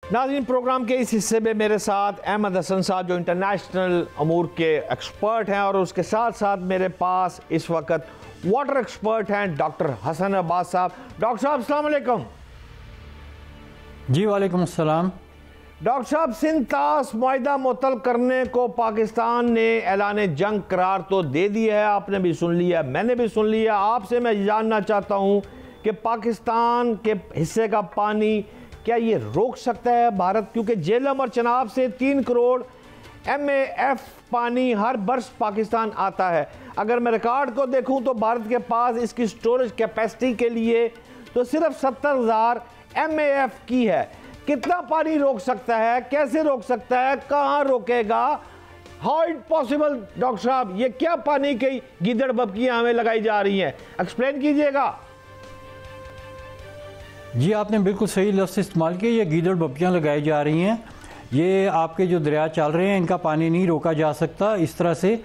नाज़रीन, प्रोग्राम के इस हिस्से में मेरे साथ अहमद हसन साहब जो इंटरनेशनल अमूर के एक्सपर्ट हैं, और उसके साथ साथ मेरे पास इस वक्त वाटर एक्सपर्ट हैं डॉक्टर हसन अब्बास साहब। डॉक्टर साहब अस्सलाम वालेकुम। जी वालेकुम अस्सलाम। डॉक्टर साहब, सिंध तास मुआहिदा मुअत्तल करने को पाकिस्तान ने ऐलान जंग करार तो दे दिया है, आपने भी सुन लिया, मैंने भी सुन लिया। आपसे मैं जानना चाहता हूँ कि पाकिस्तान के हिस्से का पानी क्या ये रोक सकता है भारत, क्योंकि झेलम और चनाब से 3 करोड़ MAF पानी हर बरस पाकिस्तान आता है। अगर मैं रिकॉर्ड को देखूं तो भारत के पास इसकी स्टोरेज कैपेसिटी के लिए तो सिर्फ 70,000 MAF की है। कितना पानी रोक सकता है, कैसे रोक सकता है, कहाँ रोकेगा, हाउ इट पॉसिबल? डॉक्टर साहब, ये क्या पानी की गीदड़ बबकियां हमें लगाई जा रही हैं, एक्सप्लेन कीजिएगा। जी, आपने बिल्कुल सही लफ्ज़ इस्तेमाल किया। ये गीदड़ बब्बियाँ लगाई जा रही हैं। ये आपके जो दरिया चल रहे हैं इनका पानी नहीं रोका जा सकता इस तरह से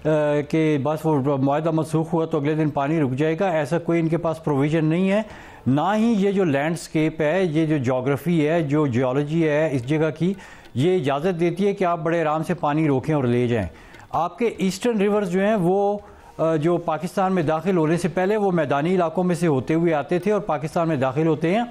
कि बस वो मुआहदा मनसूख हुआ तो अगले दिन पानी रुक जाएगा। ऐसा कोई इनके पास प्रोविज़न नहीं है। ना ही ये जो लैंडस्केप है, ये जो जोग्राफ़ी है, जो जियोलॉजी है इस जगह की, ये इजाज़त देती है कि आप बड़े आराम से पानी रोकें और ले जाएँ। आपके ईस्टर्न रिवर्स जो हैं वो जो पाकिस्तान में दाखिल होने से पहले वो मैदानी इलाकों में से होते हुए आते थे और पाकिस्तान में दाखिल होते हैं,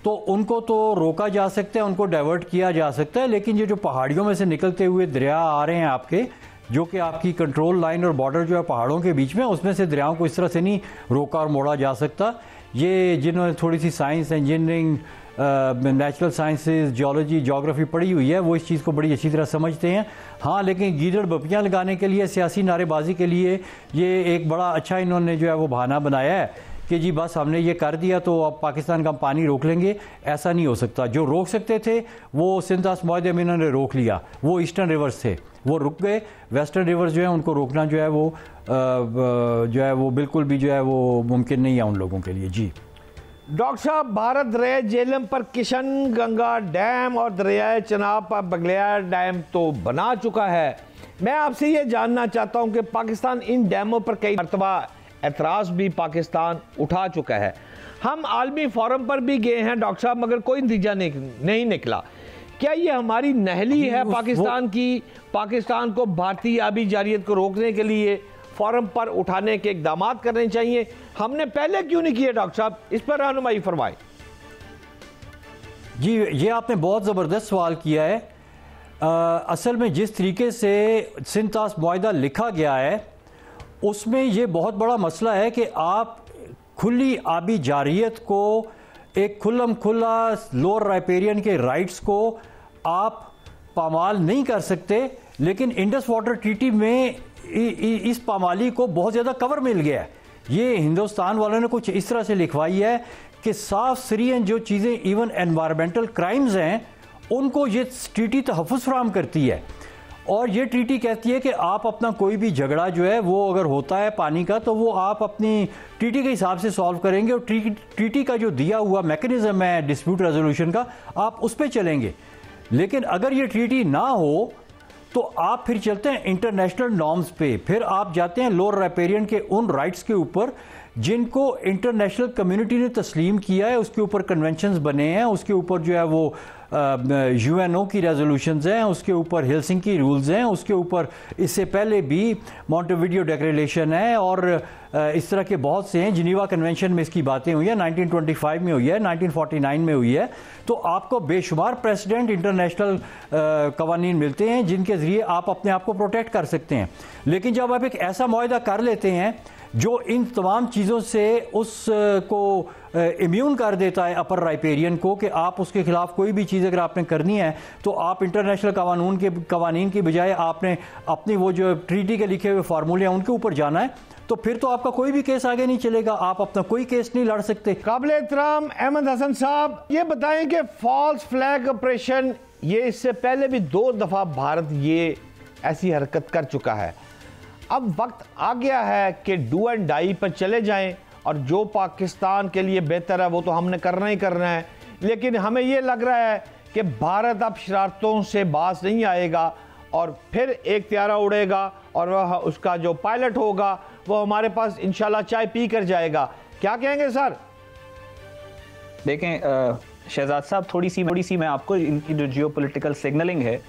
तो उनको तो रोका जा सकता है, उनको डाइवर्ट किया जा सकता है। लेकिन ये जो पहाड़ियों में से निकलते हुए दरिया आ रहे हैं आपके, जो कि आपकी कंट्रोल लाइन और बॉर्डर जो है पहाड़ों के बीच में, उसमें से दरियाओं को इस तरह से नहीं रोका और मोड़ा जा सकता। ये जिन्होंने थोड़ी सी science, engineering, natural sciences, geology, geography पढ़ी हुई है, वो इस चीज़ को बड़ी अच्छी तरह समझते हैं। हाँ, लेकिन गीदड़ बब्बियाँ लगाने के लिए, सियासी नारेबाजी के लिए ये एक बड़ा अच्छा इन्होंने जो है वो बहाना बनाया है कि जी बस हमने ये कर दिया तो अब पाकिस्तान का पानी रोक लेंगे। ऐसा नहीं हो सकता। जो रोक सकते थे वो सिंध तास मुआहदे में इन्होंने रोक लिया। वो ईस्टर्न रिवर्स थे, वो रुक गए। वेस्टर्न रिवर्स जो है उनको रोकना जो है वो बिल्कुल भी जो है वो मुमकिन नहीं है उन लोगों के लिए। जी डॉक्टर साहब, भारत दरिया झेलम पर किशन गंगा डैम और दरियाए चनाब पर बगलियार डैम तो बना चुका है। मैं आपसे ये जानना चाहता हूँ कि पाकिस्तान इन डैमों पर कई मरतबा एतराज़ भी पाकिस्तान उठा चुका है। हम आलमी फोरम पर भी गए हैं डॉक्टर साहब, मगर कोई नतीजा नहीं निकला। क्या ये हमारी नहली है पाकिस्तान की, पाकिस्तान को भारतीय आबी जारियत को रोकने के लिए फोरम पर उठाने के इकदाम करने चाहिए? हमने पहले क्यों नहीं किए? डॉक्टर साहब, इस पर रहनुमाई फरमाएं। जी, ये आपने बहुत ज़बरदस्त सवाल किया है। असल में जिस तरीके से सिंध तास मुआहिदा लिखा गया है उसमें ये बहुत बड़ा मसला है कि आप खुली आबी जारियत को, एक खुल्लम खुल्ला लोअर राइपेरियन के राइट्स को आप पामाल नहीं कर सकते। लेकिन इंडस वाटर ट्रीटी में इस पामाली को बहुत ज़्यादा कवर मिल गया है। ये हिंदुस्तान वालों ने कुछ इस तरह से लिखवाई है कि साफ सरीन जो चीज़ें इवन एनवायरमेंटल क्राइम्स हैं उनको ये ट्रीटी तहफ़्फ़ुज़ फराहम करती है। और ये ट्रीटी कहती है कि आप अपना कोई भी झगड़ा जो है वो अगर होता है पानी का तो वो आप अपनी ट्रीटी के हिसाब से सॉल्व करेंगे और ट्रीटी का जो दिया हुआ मैकेनिज्म है डिस्प्यूट रेजोल्यूशन का, आप उस पर चलेंगे। लेकिन अगर ये ट्रीटी ना हो तो आप फिर चलते हैं इंटरनेशनल नॉर्म्स पे, फिर आप जाते हैं लोअर राइपेरियन के उन राइट्स के ऊपर जिनको इंटरनेशनल कम्युनिटी ने तस्लीम किया है, उसके ऊपर कन्वेंशंस बने हैं, उसके ऊपर जो है वो UNO की रेजोल्यूशंस हैं, उसके ऊपर हेलसिंकी रूल्स हैं, उसके ऊपर इससे पहले भी मॉन्टेविडियो डिक्लेरेशन है और इस तरह के बहुत से हैं। जिनीवा कन्वेंशन में इसकी बातें हुई है, 1925 में हुई है, 1949 में हुई है। तो आपको बेशुमार प्रेसिडेंट इंटरनेशनल कवानीन मिलते हैं जिनके ज़रिए आप अपने आप को प्रोटेक्ट कर सकते हैं। लेकिन जब आप एक ऐसा मुआहिदा कर लेते हैं जो इन तमाम चीज़ों से उसको इम्यून कर देता है अपर राइपेरियन को, कि आप उसके खिलाफ कोई भी चीज़ अगर आपने करनी है तो आप इंटरनेशनल कवानीन की बजाय आपने अपनी वो जो ट्रीटी के लिखे हुए फार्मूले हैं उनके ऊपर जाना है, तो फिर तो आपका कोई भी केस आगे नहीं चलेगा, आप अपना कोई केस नहीं लड़ सकते। काबिल एहतराम अहमद हसन साहब, ये बताएं कि फॉल्स फ्लैग ऑपरेशन, ये इससे पहले भी 2 दफ़ा भारत ये ऐसी हरकत कर चुका है। अब वक्त आ गया है कि डू एंड डाई पर चले जाएं और जो पाकिस्तान के लिए बेहतर है वो तो हमने करना ही करना है। लेकिन हमें ये लग रहा है कि भारत अब शरारतों से बाज नहीं आएगा और फिर एक त्यारा उड़ेगा और वह उसका जो पायलट होगा वो हमारे पास इंशाल्लाह चाय पी कर जाएगा। क्या कहेंगे सर? देखें, शहजाद साहब, थोड़ी सी मैं आपको इनकी जो जियोपॉलिटिकल सिग्नलिंग है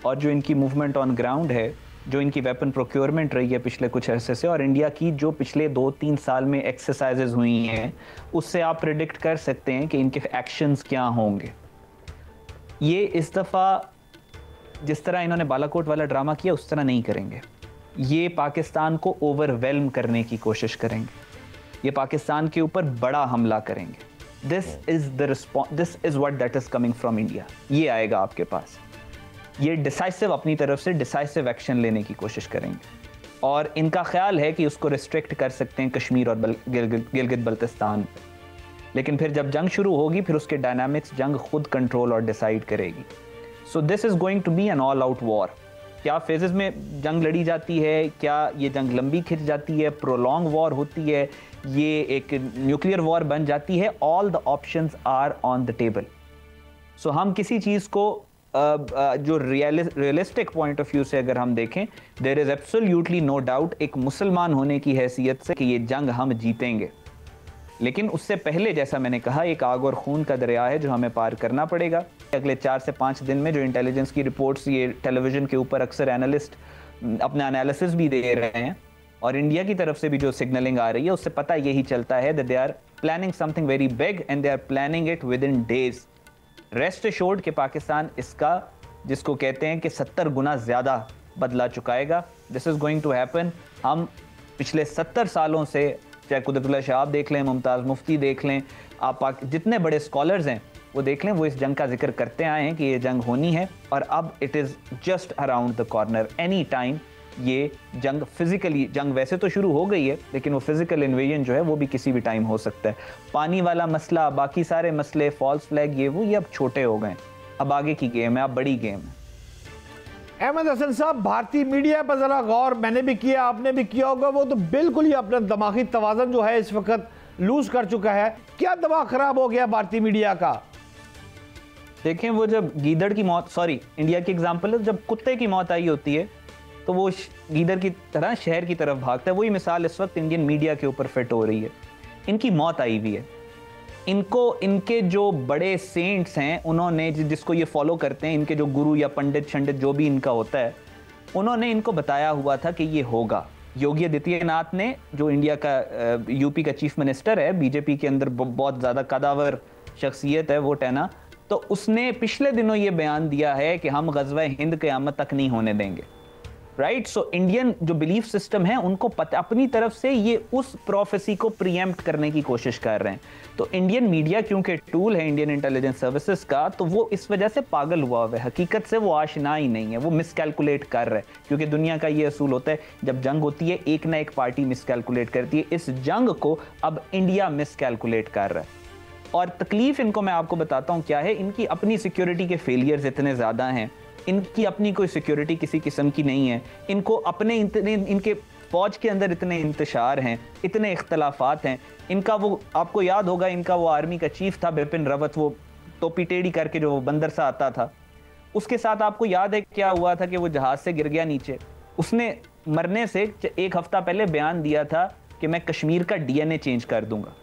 और जो इनकी मूवमेंट ऑन ग्राउंड है, जो इनकी वेपन प्रोक्योरमेंट रही है पिछले कुछ अरसे से, और इंडिया की जो पिछले 2-3 साल में एक्सरसाइजेज हुई हैं, उससे आप प्रिडिक्ट कर सकते हैं कि इनके एक्शंस क्या होंगे। ये इस दफ़ा जिस तरह इन्होंने बालाकोट वाला ड्रामा किया उस तरह नहीं करेंगे। ये पाकिस्तान को ओवरवेल्म करने की कोशिश करेंगे, ये पाकिस्तान के ऊपर बड़ा हमला करेंगे। This is what that is coming from India. ये आएगा आपके पास, ये डिसाइसिव, अपनी तरफ से डिसाइसिव एक्शन लेने की कोशिश करेंगे, और इनका ख्याल है कि उसको रिस्ट्रिक्ट कर सकते हैं कश्मीर और गिलगित बल्तिस्तान पे। लेकिन फिर जब जंग शुरू होगी, फिर उसके डायनामिक्स जंग खुद कंट्रोल और डिसाइड करेगी। So this is going to be an all out war. क्या फेजेस में जंग लड़ी जाती है, क्या ये जंग लंबी खिंच जाती है, प्रोलॉन्ग वॉर होती है, ये एक न्यूक्लियर वॉर बन जाती है, all the options are on the table. So हम किसी चीज़ को जो रियलिस्टिक पॉइंट ऑफ व्यू से अगर हम देखें, there is absolutely no doubt एक मुसलमान होने की हैसियत से कि ये जंग हम जीतेंगे। लेकिन उससे पहले, जैसा मैंने कहा, एक आग और खून का दरिया है जो हमें पार करना पड़ेगा। अगले 4 से 5 दिन में जो इंटेलिजेंस की रिपोर्ट्स ये टेलीविजन के ऊपर अक्सर एनालिस्ट अपना एनालिसिस भी दे रहे हैं, और इंडिया की तरफ से भी जो सिग्नलिंग आ रही है, उससे पता यही चलता है that they are planning something very big and they are planning it within days. Rest assured कि पाकिस्तान इसका, जिसको कहते हैं कि 70 गुना ज़्यादा बदला चुकाएगा। This is going to happen. हम पिछले 70 सालों से, चाहे कुदरतुल्लाह शाह देख लें, मुमताज़ मुफ्ती देख लें, आप जितने बड़े स्कॉलर्स हैं वो देख लें, वो इस जंग का जिक्र करते आए हैं कि ये जंग होनी है, और अब it is just around the corner. Any time ये जंग फिजिकली, जंग वैसे तो शुरू हो गई है, लेकिन वो फिजिकल इन्वेजन जो है वो भी किसी भी टाइम हो सकता है। पानी वाला मसला, बाकी सारे मसले, फॉल्स फ्लैग, ये अब छोटे हो गए। अब आगे की गेम है, अब बड़ी गेम है। अहमद हसन साहब, भारतीय मीडिया पर जरा गौर मैंने भी किया, आपने भी किया होगा, वो तो बिल्कुल ही अपना दिमागी तवाज़न जो है इस वक्त लूज कर चुका है। क्या दिमाग खराब हो गया भारतीय मीडिया का? देखें, वो जब गीदड़ की मौत, सॉरी इंडिया की एग्जांपल है, जब कुत्ते की मौत आई होती है तो वो गीदड़ की तरह शहर की तरफ भागता है। वही मिसाल इस वक्त इंडियन मीडिया के ऊपर फिट हो रही है। इनकी मौत आई हुई है, इनको इनके जो बड़े सेंट्स हैं, उन्होंने, जिसको ये फॉलो करते हैं, इनके जो गुरु या पंडित शंडित जो भी इनका होता है, उन्होंने इनको बताया हुआ था कि ये होगा। योगी आदित्यनाथ ने, जो इंडिया का यूपी का चीफ मिनिस्टर है, बीजेपी के अंदर बहुत ज़्यादा कदावर शख्सियत है वो टैना, तो उसने पिछले दिनों ये बयान दिया है कि हम ग़ज़वा हिंद क़यामत तक नहीं होने देंगे। राइट, सो इंडियन जो बिलीफ सिस्टम है, उनको पता, अपनी तरफ से ये उस प्रोफेसी को प्रीएम्प्ट करने की कोशिश कर रहे हैं। तो इंडियन मीडिया क्योंकि टूल है इंडियन इंटेलिजेंस सर्विसेज का, तो वो इस वजह से पागल हुआ है, हकीकत से वो आशना ही नहीं है, वो मिसकैलकुलेट कर रहे हैं। क्योंकि दुनिया का ये असूल होता है, जब जंग होती है एक ना एक पार्टी मिसकैलकुलेट करती है। इस जंग को अब इंडिया मिसकैलकुलेट कर रहा है, और तकलीफ इनको मैं आपको बताता हूँ क्या है। इनकी अपनी सिक्योरिटी के फेलियर्स इतने ज़्यादा हैं, इनकी अपनी कोई सिक्योरिटी किसी किस्म की नहीं है, इनको अपने इनके फौज के अंदर इतने इंतशार हैं, इतने इख्तलाफात हैं। इनका वो, आपको याद होगा, इनका वो आर्मी का चीफ था बिपिन रावत, वो टोपी टेढ़ी करके जो बंदर सा आता था, उसके साथ आपको याद है क्या हुआ था कि वो जहाज से गिर गया नीचे। उसने मरने से 1 हफ्ता पहले बयान दिया था कि मैं कश्मीर का DNA चेंज कर दूंगा,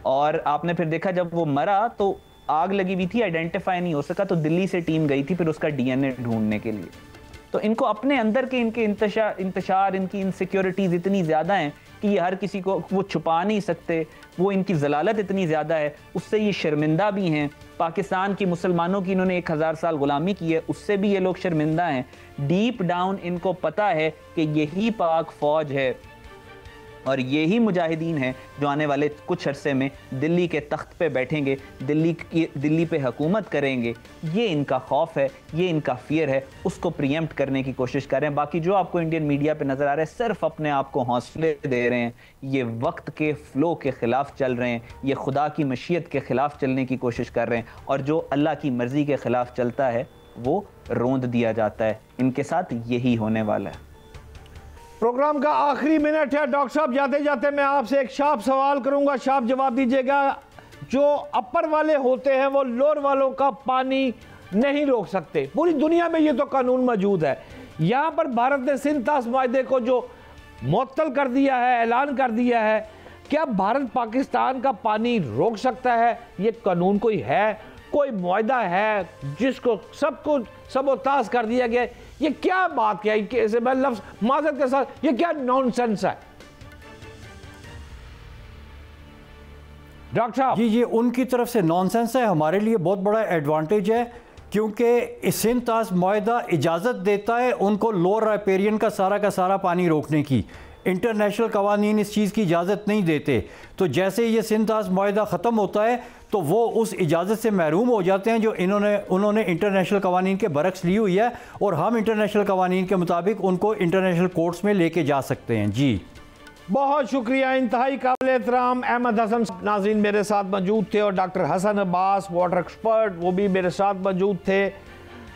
और आपने फिर देखा जब वो मरा तो आग लगी हुई थी, आइडेंटिफाई नहीं हो सका, तो दिल्ली से टीम गई थी फिर उसका DNA ढूंढने के लिए। तो इनको अपने अंदर के इनके इंतशार, इनकी इनसिक्योरिटीज इतनी ज़्यादा हैं कि ये हर किसी को वो छुपा नहीं सकते। वो इनकी जलालत इतनी ज़्यादा है, उससे ये शर्मिंदा भी हैं। पाकिस्तान की मुसलमानों की इन्होंने 1000 साल गुलामी की है, उससे भी ये लोग शर्मिंदा हैं। डीप डाउन इनको पता है कि यही पाक फौज है और यही मुजाहिदीन हैं जो आने वाले कुछ अरसे में दिल्ली के तख्त पे बैठेंगे, दिल्ली पे हुकूमत करेंगे। ये इनका खौफ है, ये इनका फियर है, उसको प्रीएम्प्ट करने की कोशिश कर रहे हैं। बाकी जो आपको इंडियन मीडिया पे नज़र आ रहा है, सिर्फ अपने आप को हौसले दे रहे हैं। ये वक्त के फ़्लो के ख़िलाफ़ चल रहे हैं, ये खुदा की मशीयत के ख़िलाफ़ चलने की कोशिश कर रहे हैं, और जो अल्लाह की मर्ज़ी के ख़िलाफ़ चलता है वो रोंद दिया जाता है। इनके साथ यही होने वाला है। प्रोग्राम का आखिरी मिनट है। डॉक्टर साहब, जाते जाते मैं आपसे एक शार्प सवाल करूंगा, शार्प जवाब दीजिएगा। जो अपर वाले होते हैं वो लोअर वालों का पानी नहीं रोक सकते, पूरी दुनिया में ये तो कानून मौजूद है। यहाँ पर भारत ने सिंध ताश माहदे को जो मुअत्तल कर दिया है, ऐलान कर दिया है, क्या भारत पाकिस्तान का पानी रोक सकता है? ये कानून कोई है, कोई मुआहदा है जिसको सबको सबोताज कर दिया गया? ये क्या बात क्या है? मैं लफ्ज माजरत के साथ, ये क्या नॉनसेंस है डॉक्टर साहब? जी ये उनकी तरफ से नॉनसेंस है, हमारे लिए बहुत बड़ा एडवांटेज है, क्योंकि सिंध तास मुआहदा इजाज़त देता है उनको लोअर राइपेरियन का सारा पानी रोकने की। इंटरनेशनल कवानीन इस चीज़ की इजाज़त नहीं देते। तो जैसे ये सिंध तास मुआहदा ख़त्म होता है तो वो उस इजाज़त से महरूम हो जाते हैं जो उन्होंने इंटरनेशनल कवानीन के बरक्स ली हुई है, और हम इंटरनेशनल कवानीन के मुताबिक उनको इंटरनेशनल कोर्ट्स में लेके जा सकते हैं। जी बहुत शुक्रिया, इंतहाई काबिल एहतराम अहमद हसन नाज़रीन मेरे साथ मौजूद थे, और doctor Hasan Abbas water expert वो भी मेरे साथ मौजूद थे।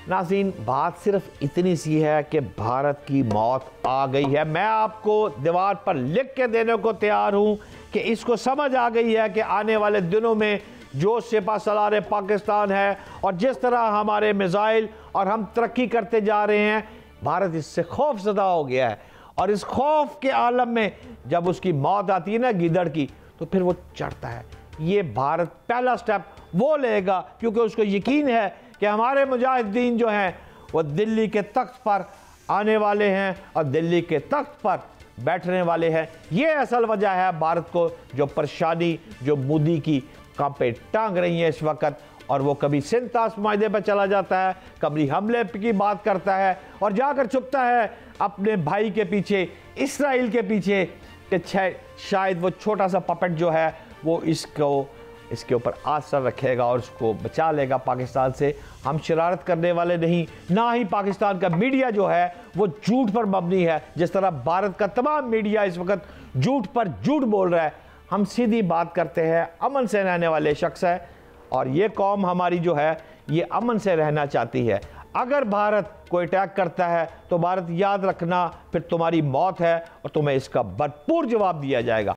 नाज़रीन बात सिर्फ इतनी सी है कि भारत की मौत आ गई है। मैं आपको दीवार पर लिख के देने को तैयार हूँ कि इसको समझ आ गई है कि आने वाले दिनों में जो सिपा सलार पाकिस्तान है और जिस तरह हमारे मिसाइल और हम तरक्की करते जा रहे हैं, भारत इससे खौफजदा हो गया है। और इस खौफ के आलम में जब उसकी मौत आती है ना गीदड़ की, तो फिर वो चढ़ता है। ये भारत पहला स्टेप वो लेगा क्योंकि उसको यकीन है कि हमारे मुजाहिदीन जो हैं वो दिल्ली के तख्त पर आने वाले हैं और दिल्ली के तख्त पर बैठने वाले हैं। ये असल वजह है भारत को जो परेशानी, जो मोदी की कांपे टांग रही है इस वक्त, और वो कभी सिंध तास मुआहदे पर चला जाता है, कभी हमले की बात करता है और जाकर छुपता है अपने भाई के पीछे, इसराइल के पीछे, कि शायद वो छोटा सा पपेट जो है वो इसके ऊपर आसर रखेगा और उसको बचा लेगा पाकिस्तान से। हम शरारत करने वाले नहीं, ना ही पाकिस्तान का मीडिया जो है वो झूठ पर मबनी है, जिस तरह भारत का तमाम मीडिया इस वक्त झूठ पर झूठ बोल रहा है। हम सीधी बात करते हैं, अमन से रहने वाले शख्स है, और ये कौम हमारी जो है ये अमन से रहना चाहती है। अगर भारत कोई अटैक करता है तो भारत याद रखना फिर तुम्हारी मौत है और तुम्हें इसका भरपूर जवाब दिया जाएगा।